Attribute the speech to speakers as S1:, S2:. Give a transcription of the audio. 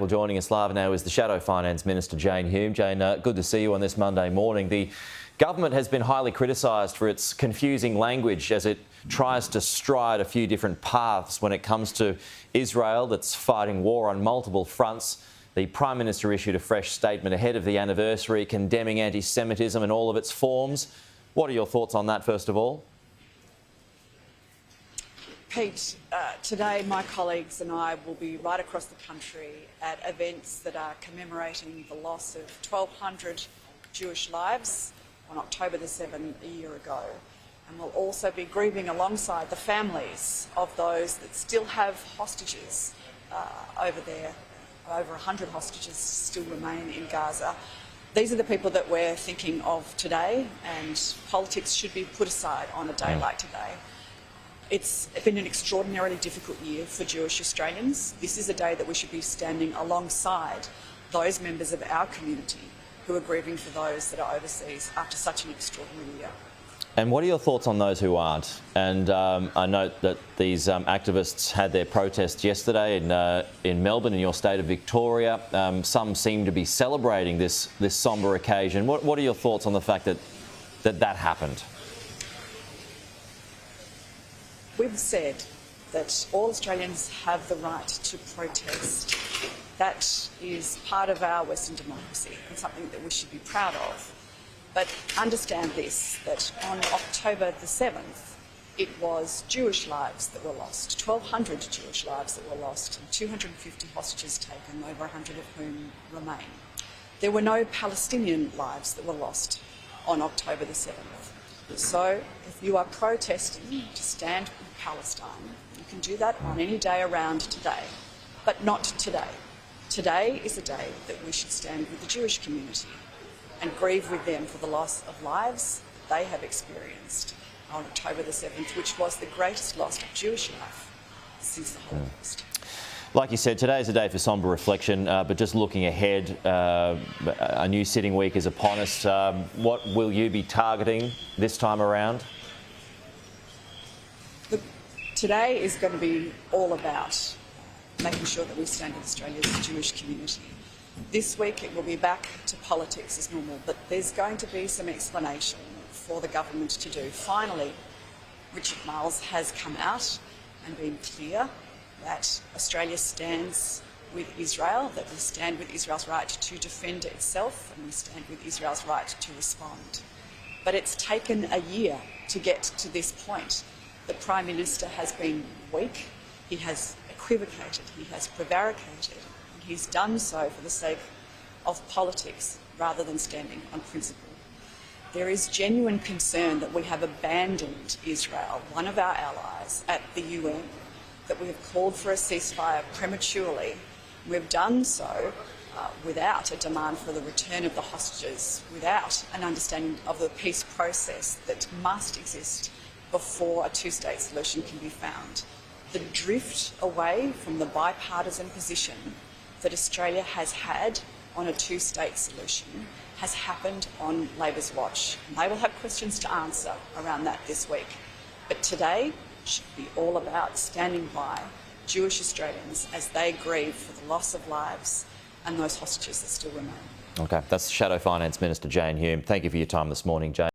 S1: Well, joining us live now is the Shadow Finance Minister Jane Hume. Jane, good to see you on this Monday morning. The government has been highly criticised for its confusing language as it tries to stride a few different paths when it comes to Israel that's fighting war on multiple fronts. The Prime Minister issued a fresh statement ahead of the anniversary condemning anti-Semitism in all of its forms. What are your thoughts on that, first of all?
S2: Pete, today my colleagues and I will be right across the country at events that are commemorating the loss of 1,200 Jewish lives on October the 7th a year ago. And we'll also be grieving alongside the families of those that still have hostages over there. Over 100 hostages still remain in Gaza. These are the people that we're thinking of today, and politics should be put aside on a day like today. It's been an extraordinarily difficult year for Jewish Australians. This is a day that we should be standing alongside those members of our community who are grieving for those that are overseas after such an extraordinary year.
S1: And what are your thoughts on those who aren't? And I note that these activists had their protest yesterday in Melbourne, in your state of Victoria. Some seem to be celebrating this sombre occasion. What are your thoughts on the fact that happened?
S2: We've said that all Australians have the right to protest. That is part of our Western democracy and something that we should be proud of. But understand this, that on October the 7th, it was Jewish lives that were lost, 1,200 Jewish lives that were lost, and 250 hostages taken, over 100 of whom remain. There were no Palestinian lives that were lost on October the 7th. So if you are protesting to stand with Palestine, you can do that on any day around today, but not today. Today is a day that we should stand with the Jewish community and grieve with them for the loss of lives they have experienced on October the 7th, which was the greatest loss of Jewish life since the Holocaust.
S1: Like you said, today is a day for sombre reflection, but just looking ahead, a new sitting week is upon us. What will you be targeting this time around?
S2: Look, today is going to be all about making sure that we stand with Australia's Jewish community. This week it will be back to politics as normal, but there's going to be some explanation for the government to do. Finally, Richard Marles has come out and been clear that Australia stands with Israel, that we stand with Israel's right to defend itself, and we stand with Israel's right to respond. But it's taken a year to get to this point. The Prime Minister has been weak, he has equivocated, he has prevaricated, and he's done so for the sake of politics rather than standing on principle. There is genuine concern that we have abandoned Israel, one of our allies, at the UN, that we have called for a ceasefire prematurely. We've done so without a demand for the return of the hostages, without an understanding of the peace process that must exist before a two-state solution can be found. The drift away from the bipartisan position that Australia has had on a two-state solution has happened on Labor's watch. And they will have questions to answer around that this week. But today should be all about standing by Jewish Australians as they grieve for the loss of lives and those hostages that still remain.
S1: Okay, that's Shadow Finance Minister Jane Hume. Thank you for your time this morning, Jane.